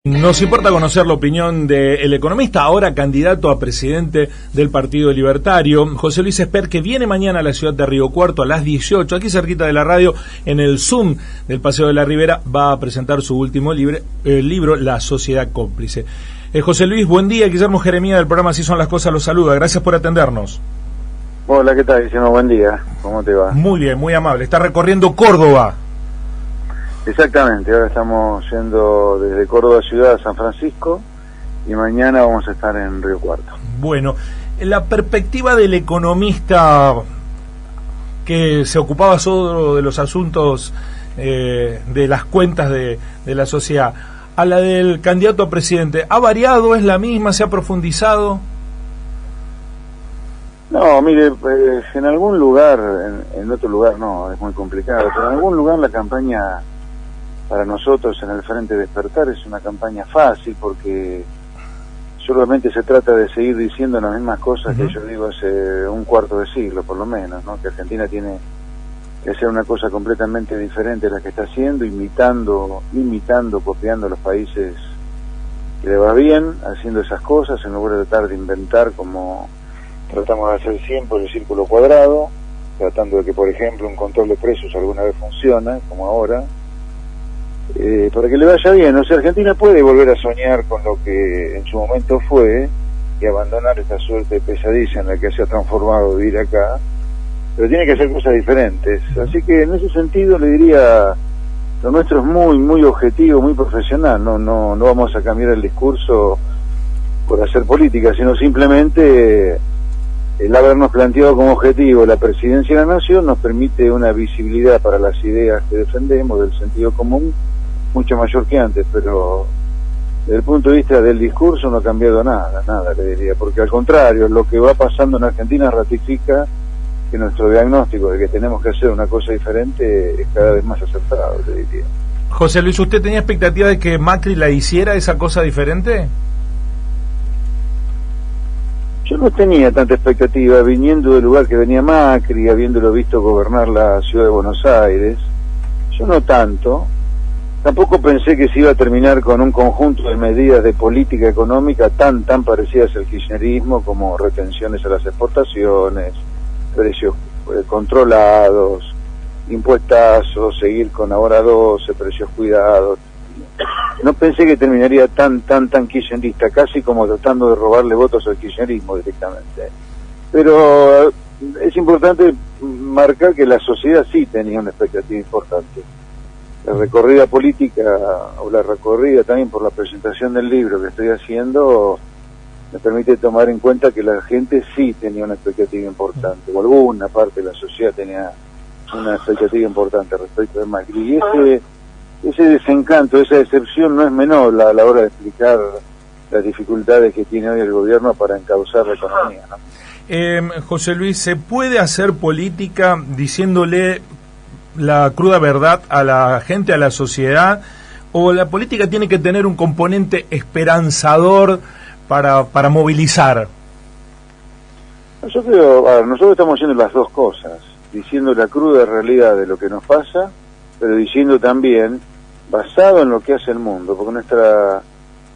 Nos importa conocer la opinión del economista, ahora candidato a presidente del Partido Libertario, José Luis Esper, que viene mañana a la ciudad de Río Cuarto a las 18, aquí cerquita de la radio, en el Zoom del Paseo de la Ribera, va a presentar su último libro, La Sociedad Cómplice. José Luis, buen día. Guillermo Jeremía del programa Así Son las Cosas los saluda. Gracias por atendernos. Hola, ¿qué tal, Guillermo? Buen día. ¿Cómo te va? Muy bien, muy amable. Está recorriendo Córdoba. Exactamente, ahora estamos yendo desde Córdoba ciudad a San Francisco y mañana vamos a estar en Río Cuarto. Bueno, la perspectiva del economista que se ocupaba solo de los asuntos de las cuentas de la sociedad, a la del candidato a presidente, ¿ha variado? ¿Es la misma? ¿Se ha profundizado? No, mire, en algún lugar, en otro lugar no, es muy complicado, pero en algún lugar la campaña para nosotros en el Frente Despertar es una campaña fácil porque solamente se trata de seguir diciendo las mismas cosas que yo digo hace un cuarto de siglo por lo menos, ¿no? Que Argentina tiene que hacer una cosa completamente diferente a la que está haciendo, imitando, copiando los países que le va bien, haciendo esas cosas en lugar de tratar de inventar como tratamos de hacer siempre el círculo cuadrado, tratando de que, por ejemplo, un control de precios alguna vez funciona, como ahora, para que le vaya bien. O sea, Argentina puede volver a soñar con lo que en su momento fue y abandonar esta suerte de pesadilla en la que se ha transformado vivir acá, pero tiene que hacer cosas diferentes. Así que en ese sentido le diría, lo nuestro es muy objetivo, muy profesional. No vamos a cambiar el discurso por hacer política, sino simplemente el habernos planteado como objetivo la presidencia de la nación nos permite una visibilidad para las ideas que defendemos, del sentido común, mucho mayor que antes, pero desde el punto de vista del discurso no ha cambiado nada le diría, porque al contrario, lo que va pasando en Argentina ratifica que nuestro diagnóstico de que tenemos que hacer una cosa diferente es cada vez más acertado, le diría. José Luis, ¿usted tenía expectativa de que Macri la hiciera esa cosa diferente? Yo no tenía tanta expectativa, viniendo del lugar que venía Macri, habiéndolo visto gobernar la ciudad de Buenos Aires. Yo no tanto. Tampoco pensé que se iba a terminar con un conjunto de medidas de política económica tan parecidas al kirchnerismo, como retenciones a las exportaciones, precios controlados, impuestazos, seguir con ahora 12, precios cuidados. No pensé que terminaría tan kirchnerista, casi como tratando de robarle votos al kirchnerismo directamente. Pero es importante marcar que la sociedad sí tenía una expectativa importante. La recorrida política, o la recorrida también por la presentación del libro que estoy haciendo, me permite tomar en cuenta que la gente sí tenía una expectativa importante, o alguna parte de la sociedad tenía una expectativa importante respecto de Macri. Y ese desencanto, esa decepción no es menor a la hora de explicar las dificultades que tiene hoy el gobierno para encauzar la economía, ¿no? José Luis, ¿se puede hacer política diciéndole la cruda verdad a la gente, a la sociedad, o la política tiene que tener un componente esperanzador para movilizar? Yo creo, nosotros estamos haciendo las dos cosas, diciendo la cruda realidad de lo que nos pasa, pero diciendo también, basado en lo que hace el mundo, porque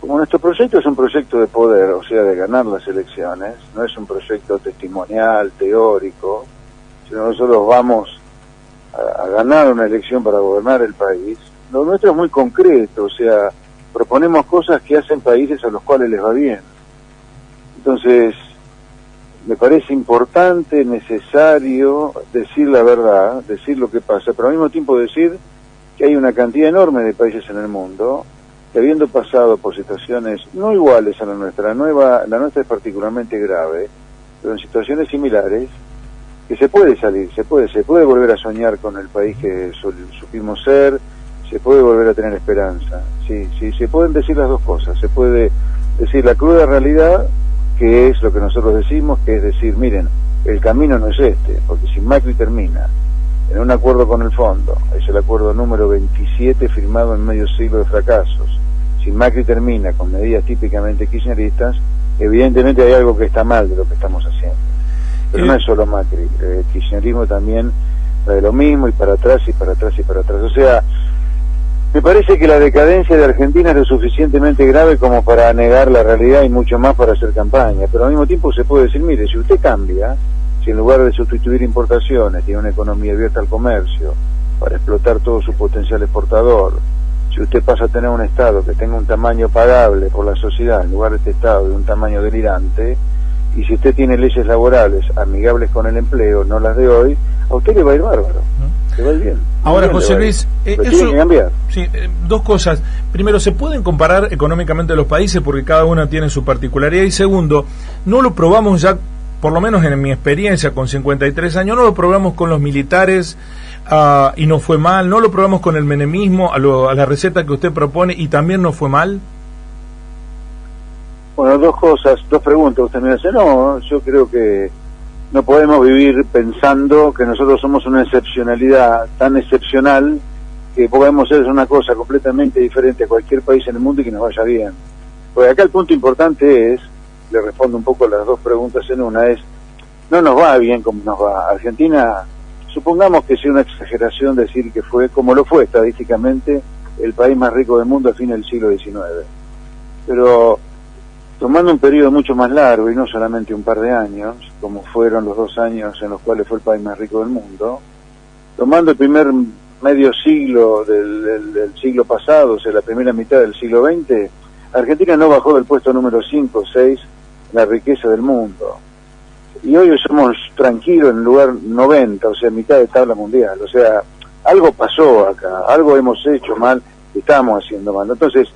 como nuestro proyecto es un proyecto de poder, o sea, de ganar las elecciones, no es un proyecto testimonial, teórico, sino nosotros vamos a ganar una elección para gobernar el país. Lo nuestro es muy concreto, o sea, proponemos cosas que hacen países a los cuales les va bien. Entonces, me parece importante, necesario decir la verdad, decir lo que pasa, pero al mismo tiempo decir que hay una cantidad enorme de países en el mundo que, habiendo pasado por situaciones no iguales a la nuestra, la nuestra es particularmente grave, pero en situaciones similares, que se puede salir, se puede volver a soñar con el país que supimos ser, se puede volver a tener esperanza. Sí, se pueden decir las dos cosas, se puede decir la cruda realidad, que es lo que nosotros decimos, que es decir, miren, el camino no es este, porque si Macri termina en un acuerdo con el fondo, es el acuerdo número 27 firmado en medio siglo de fracasos, si Macri termina con medidas típicamente kirchneristas, evidentemente hay algo que está mal de lo que estamos haciendo. Pero no es solo Macri, el kirchnerismo también trae lo mismo, y para atrás, y para atrás, y para atrás. O sea, Me parece que la decadencia de Argentina es lo suficientemente grave como para negar la realidad y mucho más para hacer campaña, pero al mismo tiempo se puede decir, mire, si usted cambia, si en lugar de sustituir importaciones tiene una economía abierta al comercio para explotar todo su potencial exportador, si usted pasa a tener un Estado que tenga un tamaño pagable por la sociedad en lugar de este Estado de un tamaño delirante, y si usted tiene leyes laborales amigables con el empleo, no las de hoy, a usted le va a ir bárbaro, le va a ir bien. Ahora, José Luis, tiene que cambiar. Sí, dos cosas. Primero, ¿se pueden comparar económicamente los países porque cada una tiene su particularidad? Y segundo, no lo probamos ya, por lo menos en mi experiencia con 53 años, no lo probamos con los militares y no fue mal, no lo probamos con el menemismo, a la receta que usted propone y también no fue mal. Bueno, dos preguntas. Usted me dice, no, yo creo que no podemos vivir pensando que nosotros somos una excepcionalidad tan excepcional que podemos hacer una cosa completamente diferente a cualquier país en el mundo y que nos vaya bien. Porque acá el punto importante es, le respondo un poco a las dos preguntas en una, es, no nos va bien como nos va. Argentina, supongamos que sea una exageración decir que fue, como lo fue estadísticamente, el país más rico del mundo a fines del siglo XIX. Pero tomando un periodo mucho más largo y no solamente un par de años, como fueron los 2 años en los cuales fue el país más rico del mundo, tomando el primer medio siglo del siglo pasado, o sea, la primera mitad del siglo XX, Argentina no bajó del puesto número 5 o 6 en la riqueza del mundo. Y hoy somos tranquilos en el lugar 90, o sea, mitad de tabla mundial. O sea, algo pasó acá, algo hemos hecho mal, estamos haciendo mal. Entonces,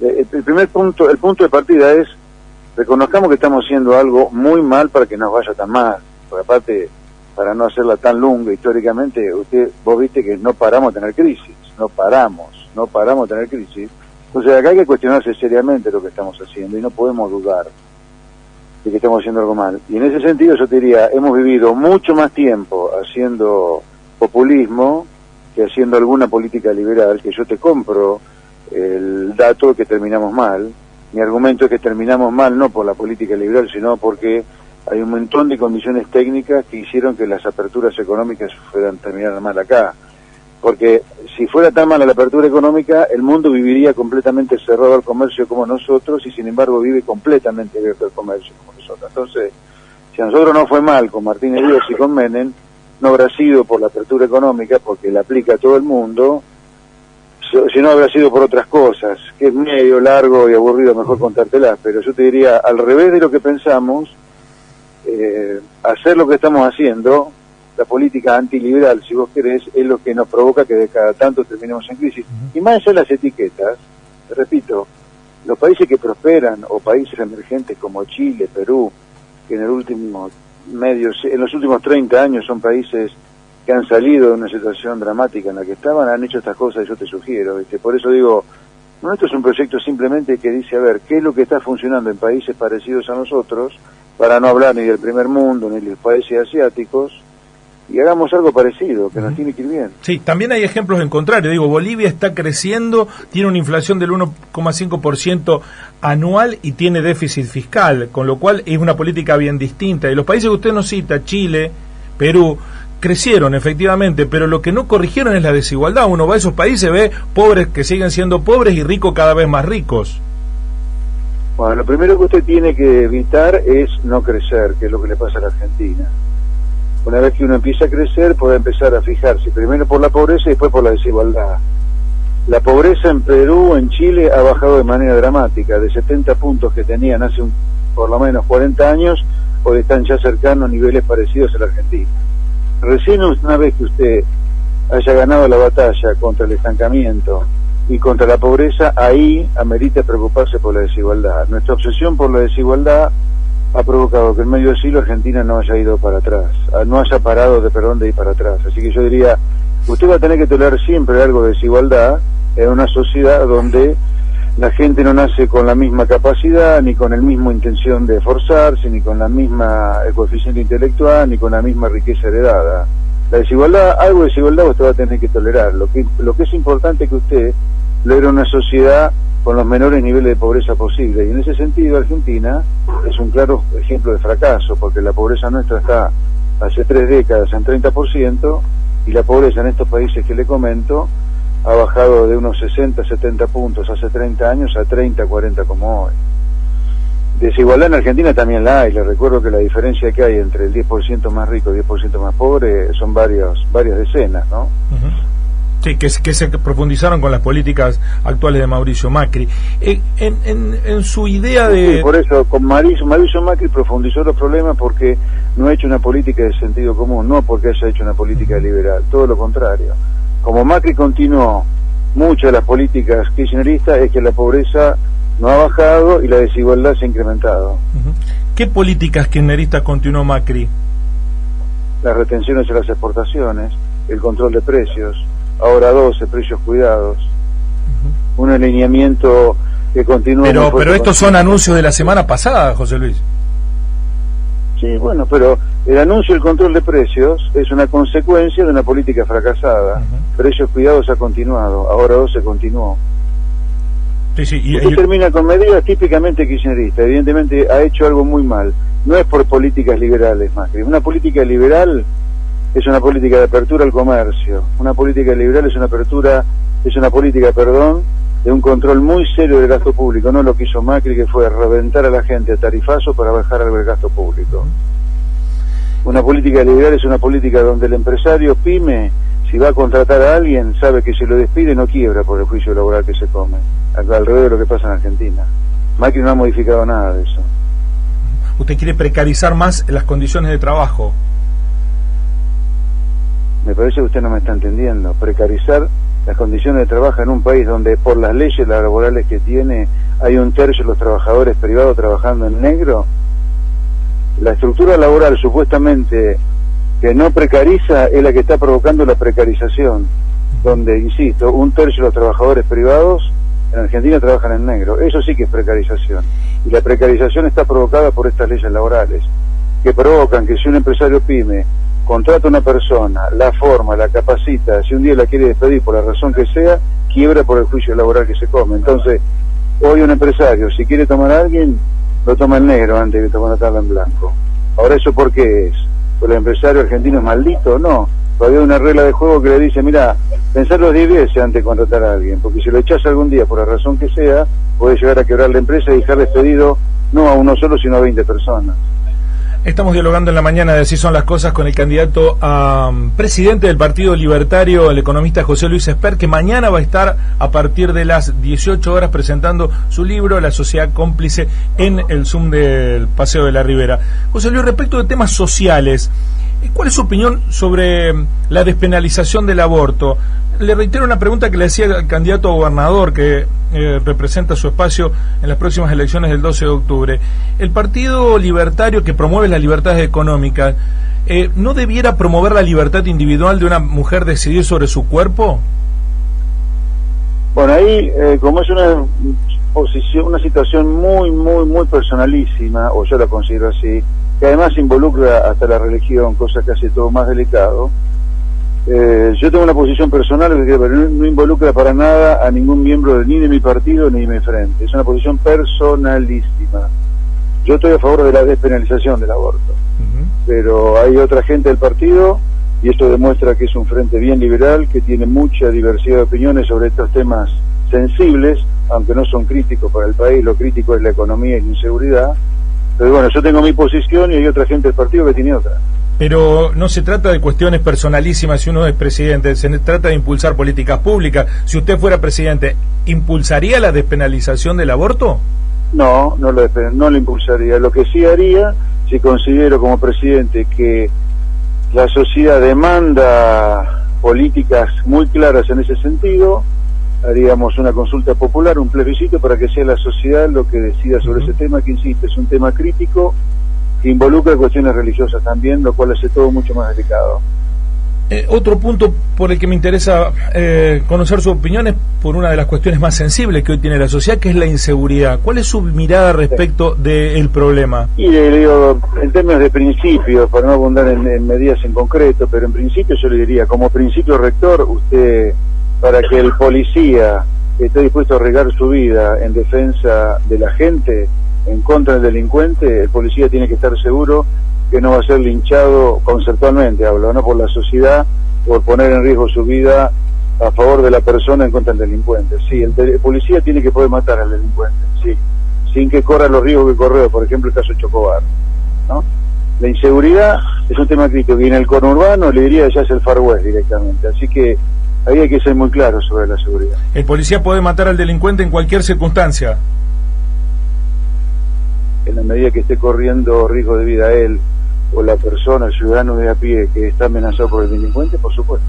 el punto de partida es, reconozcamos que estamos haciendo algo muy mal para que nos vaya tan mal. Porque aparte, para no hacerla tan lunga históricamente, vos viste que no paramos de tener crisis, no paramos de tener crisis. Entonces acá hay que cuestionarse seriamente lo que estamos haciendo y no podemos dudar de que estamos haciendo algo mal. Y en ese sentido yo te diría, hemos vivido mucho más tiempo haciendo populismo que haciendo alguna política liberal, que yo te compro el dato de que terminamos mal. Mi argumento es que terminamos mal no por la política liberal, sino porque hay un montón de condiciones técnicas que hicieron que las aperturas económicas terminaran mal acá. Porque si fuera tan mala la apertura económica, el mundo viviría completamente cerrado al comercio como nosotros, y sin embargo vive completamente abierto al comercio como nosotros. Entonces, si a nosotros no fue mal con Martínez Díaz y con Menem, no habrá sido por la apertura económica, porque la aplica a todo el mundo, si no habrá sido por otras cosas, que es medio largo y aburrido, mejor contártelas, pero yo te diría, al revés de lo que pensamos, hacer lo que estamos haciendo, la política antiliberal, si vos querés, es lo que nos provoca que de cada tanto terminemos en crisis. Y más allá de las etiquetas, te repito, los países que prosperan, o países emergentes como Chile, Perú, que en los últimos 30 años son países que han salido de una situación dramática en la que estaban, han hecho estas cosas y yo te sugiero, ¿viste? Por eso digo, no, esto es un proyecto simplemente que dice, a ver, ¿qué es lo que está funcionando en países parecidos a nosotros? Para no hablar ni del primer mundo, ni de los países asiáticos, y hagamos algo parecido, que nos tiene que ir bien. Sí, también hay ejemplos en contrario. Digo, Bolivia está creciendo, tiene una inflación del 1,5% anual y tiene déficit fiscal, con lo cual es una política bien distinta. Y los países que usted nos cita, Chile, Perú, crecieron efectivamente, pero lo que no corrigieron es la desigualdad. Uno va a esos países, ve pobres que siguen siendo pobres y ricos cada vez más ricos. Bueno, lo primero que usted tiene que evitar es no crecer, que es lo que le pasa a la Argentina. Una vez que uno empieza a crecer, puede empezar a fijarse primero por la pobreza y después por la desigualdad. La pobreza en Perú, en Chile, ha bajado de manera dramática. De 70 puntos que tenían hace por lo menos 40 años, hoy están ya cercanos a niveles parecidos a la Argentina. Recién una vez que usted haya ganado la batalla contra el estancamiento y contra la pobreza, ahí amerita preocuparse por la desigualdad. Nuestra obsesión por la desigualdad ha provocado que en medio siglo Argentina no haya ido para atrás, no haya parado de ir para atrás. Así que yo diría, usted va a tener que tolerar siempre algo de desigualdad en una sociedad donde la gente no nace con la misma capacidad, ni con la misma intención de esforzarse, ni con la misma coeficiente intelectual, ni con la misma riqueza heredada. La desigualdad, algo de desigualdad usted va a tener que tolerar. Lo que es importante es que usted logre una sociedad con los menores niveles de pobreza posible, y en ese sentido Argentina es un claro ejemplo de fracaso, porque la pobreza nuestra está hace 3 décadas en 30%, y la pobreza en estos países que le comento ha bajado de unos 60, 70 puntos hace 30 años a 30, 40 como hoy. Desigualdad en Argentina también la hay. Les recuerdo que la diferencia que hay entre el 10% más rico y el 10% más pobre son varias decenas, ¿no? Sí, que se profundizaron con las políticas actuales de Mauricio Macri. En su idea de... Sí, por eso, con Mauricio Macri profundizó los problemas porque no ha hecho una política de sentido común, no porque haya hecho una política liberal, todo lo contrario. Como Macri continuó muchas de las políticas kirchneristas, es que la pobreza no ha bajado y la desigualdad se ha incrementado. ¿Qué políticas kirchneristas continuó Macri? Las retenciones de las exportaciones, el control de precios, ahora 12 precios cuidados, un alineamiento que continúa... Pero estos son anuncios de la semana pasada, José Luis. Sí, bueno, pero el anuncio del control de precios es una consecuencia de una política fracasada. Precios cuidados ha continuado, ahora 12 continuó. Sí, Usted termina con medidas típicamente kirchneristas. Evidentemente ha hecho algo muy mal. No es por políticas liberales, Macri. Una política liberal es una política de apertura al comercio. Una política liberal es una política, de un control muy serio del gasto público. No lo que hizo Macri, que fue reventar a la gente a tarifazo para bajar algo el gasto público. Una política liberal es una política donde el empresario pyme, si va a contratar a alguien, sabe que si lo despide no quiebra por el juicio laboral que se come. Al revés de lo que pasa en Argentina. Macri no ha modificado nada de eso. ¿Usted quiere precarizar más las condiciones de trabajo? Me parece que usted no me está entendiendo. Precarizar las condiciones de trabajo en un país donde por las leyes laborales que tiene hay un tercio de los trabajadores privados trabajando en negro. La estructura laboral supuestamente que no precariza es la que está provocando la precarización, donde, insisto, un tercio de los trabajadores privados en Argentina trabajan en negro. Eso sí que es precarización. Y la precarización está provocada por estas leyes laborales, que provocan que si un empresario pyme contrata a una persona, la forma, la capacita, si un día la quiere despedir por la razón que sea, quiebra por el juicio laboral que se come. Entonces, hoy un empresario, si quiere tomar a alguien, lo toma en negro antes de contratarlo en blanco. Ahora, ¿eso por qué es? ¿Por el empresario argentino es maldito? No. Todavía hay una regla de juego que le dice, mira, pensarlo 10 veces antes de contratar a alguien, porque si lo echas algún día por la razón que sea, puede llegar a quebrar la empresa y dejar despedido no a uno solo, sino a 20 personas. Estamos dialogando en la mañana de Así son las cosas con el candidato a presidente del Partido Libertario, el economista José Luis Esper, que mañana va a estar a partir de las 18 horas presentando su libro La Sociedad Cómplice en el Zoom del Paseo de la Ribera. José Luis, respecto de temas sociales, ¿cuál es su opinión sobre la despenalización del aborto? Le reitero una pregunta que le hacía al candidato a gobernador que representa su espacio en las próximas elecciones del 12 de octubre. ¿El Partido Libertario, que promueve las libertades económicas, no debiera promover la libertad individual de una mujer decidir sobre su cuerpo? Bueno, ahí, como es una situación muy personalísima, o yo la considero así, que además involucra hasta la religión, cosa que hace todo más delicado. Yo tengo una posición personal que no involucra para nada a ningún miembro ni de mi partido ni de mi frente. Es una posición personalísima. Yo estoy a favor de la despenalización del aborto, pero hay otra gente del partido, y esto demuestra que es un frente bien liberal, que tiene mucha diversidad de opiniones sobre estos temas sensibles, aunque no son críticos para el país. Lo crítico es la economía y la inseguridad. Pero bueno, yo tengo mi posición y hay otra gente del partido que tiene otra. Pero no se trata de cuestiones personalísimas si uno es presidente, se trata de impulsar políticas públicas. Si usted fuera presidente, ¿impulsaría la despenalización del aborto? No lo impulsaría. Lo que sí haría, si considero como presidente que la sociedad demanda políticas muy claras en ese sentido, haríamos una consulta popular, un plebiscito para que sea la sociedad lo que decida sobre ese tema, que insisto, es un tema crítico, que involucra cuestiones religiosas también, lo cual hace todo mucho más delicado. Otro punto por el que me interesa conocer su opinión es por una de las cuestiones más sensibles que hoy tiene la sociedad, que es la inseguridad. ¿Cuál es su mirada respecto del problema? Y le digo, en términos de principios, para no abundar en medidas en concreto, pero en principio yo le diría, como principio rector, usted, para que el policía esté dispuesto a arriesgar su vida en defensa de la gente, en contra del delincuente, el policía tiene que estar seguro que no va a ser linchado conceptualmente, hablo, no por la sociedad, por poner en riesgo su vida a favor de la persona en contra del delincuente. Sí, el policía tiene que poder matar al delincuente, sí, sin que corra los riesgos que corrió, por ejemplo el caso Chocobar, ¿no? La inseguridad es un tema crítico, y en el conurbano le diría ya es el Far West directamente, así que ahí hay que ser muy claro sobre la seguridad. ¿El policía puede matar al delincuente en cualquier circunstancia? En la medida que esté corriendo riesgo de vida él o la persona, el ciudadano de a pie que está amenazado por el delincuente, por supuesto.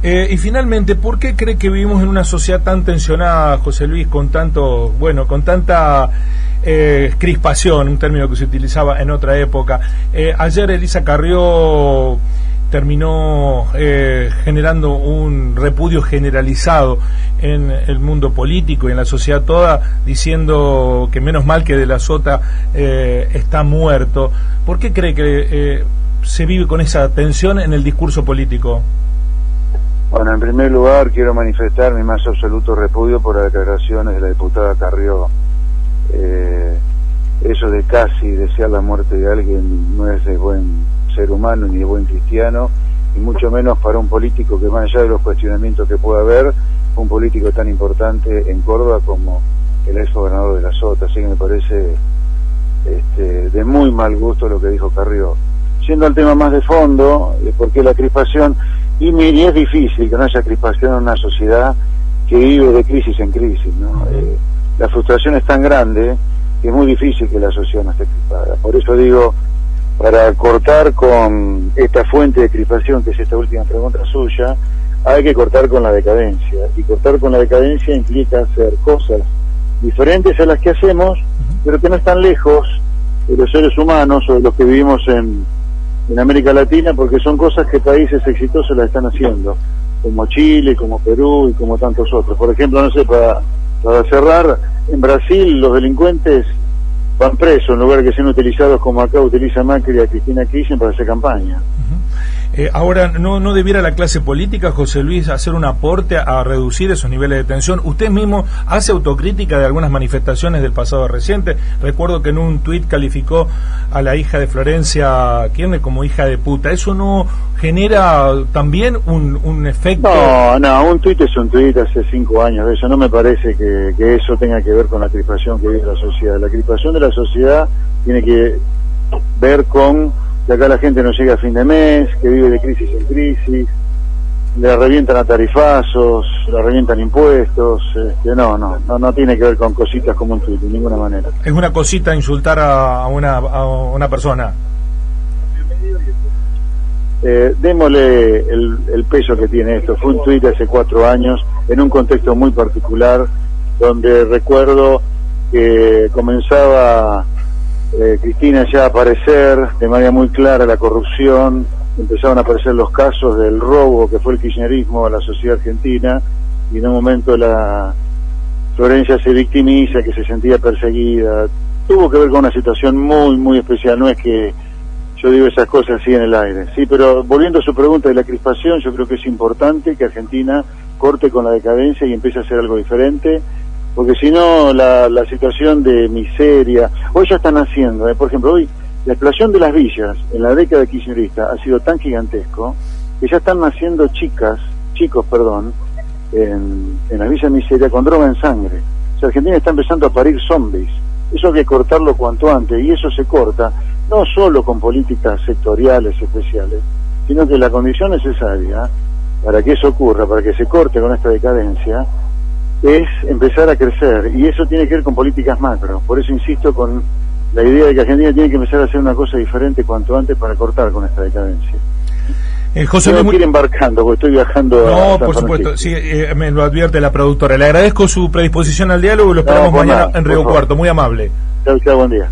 Y finalmente, ¿por qué cree que vivimos en una sociedad tan tensionada, José Luis, con tanta crispación, un término que se utilizaba en otra época? Ayer Elisa Carrió terminó generando un repudio generalizado en el mundo político y en la sociedad toda, diciendo que menos mal que De la Sota está muerto. ¿Por qué cree que se vive con esa tensión en el discurso político? Bueno, en primer lugar quiero manifestar mi más absoluto repudio por las declaraciones de la diputada Carrió. Eso de casi desear la muerte de alguien no es de buen ser humano ni de buen cristiano, y mucho menos para un político que, más allá de los cuestionamientos que pueda haber, un político tan importante en Córdoba como el ex gobernador de La Sota. Así que me parece de muy mal gusto lo que dijo Carrió. Yendo al tema más de fondo, ¿por qué la crispación? Y es difícil que no haya crispación en una sociedad que vive de crisis en crisis, ¿no? La frustración es tan grande que es muy difícil que la sociedad no esté crispada. Por eso digo, para cortar con esta fuente de crispación, que es esta última pregunta suya, hay que cortar con la decadencia. Y cortar con la decadencia implica hacer cosas diferentes a las que hacemos, pero que no están lejos de los seres humanos o de los que vivimos en América Latina, porque son cosas que países exitosos las están haciendo, como Chile, como Perú y como tantos otros. Por ejemplo, no sé, para cerrar, en Brasil los delincuentes van presos en lugar de que sean utilizados como acá utiliza Macri a Cristina Kirchner para hacer campaña. Ahora, ¿no debiera la clase política, José Luis, hacer un aporte a reducir esos niveles de tensión? Usted mismo hace autocrítica de algunas manifestaciones del pasado reciente. Recuerdo que en un tuit calificó a la hija de Florencia Kirchner como hija de puta. ¿Eso no genera también un efecto? No, un tuit es un tuit hace 5 años. Eso no me parece que eso tenga que ver con la crispación que vive la sociedad. La crispación de la sociedad tiene que ver con que acá la gente no llega a fin de mes, que vive de crisis en crisis, le revientan a tarifazos, le revientan impuestos, no tiene que ver con cositas como un tuit, de ninguna manera. ¿Es una cosita insultar a una persona? Démosle el peso que tiene esto. Fue un tuit hace 4 años, en un contexto muy particular, donde recuerdo que comenzaba Cristina ya a aparecer de manera muy clara la corrupción, empezaron a aparecer los casos del robo que fue el kirchnerismo a la sociedad argentina, y en un momento la Florencia se victimiza, que se sentía perseguida. Tuvo que ver con una situación muy, muy especial. No es que yo digo esas cosas así en el aire, sí, pero volviendo a su pregunta de la crispación, yo creo que es importante que Argentina corte con la decadencia y empiece a hacer algo diferente, porque si no la situación de miseria, hoy ya están haciendo, por ejemplo, hoy la explosión de las villas en la década kirchnerista ha sido tan gigantesco que ya están naciendo chicos, en las villas de miseria con droga en sangre. O sea, Argentina está empezando a parir zombies. Eso hay que cortarlo cuanto antes, y eso se corta no solo con políticas sectoriales especiales, sino que la condición necesaria para que eso ocurra, para que se corte con esta decadencia, es empezar a crecer, y eso tiene que ver con políticas macro. Por eso insisto con la idea de que Argentina tiene que empezar a hacer una cosa diferente cuanto antes para cortar con esta decadencia. José Luis, ir embarcando, porque estoy viajando. No, por supuesto, sí, me lo advierte la productora. Le agradezco su predisposición al diálogo y lo esperamos mañana en Río Cuarto. Muy amable. Chao, buen día.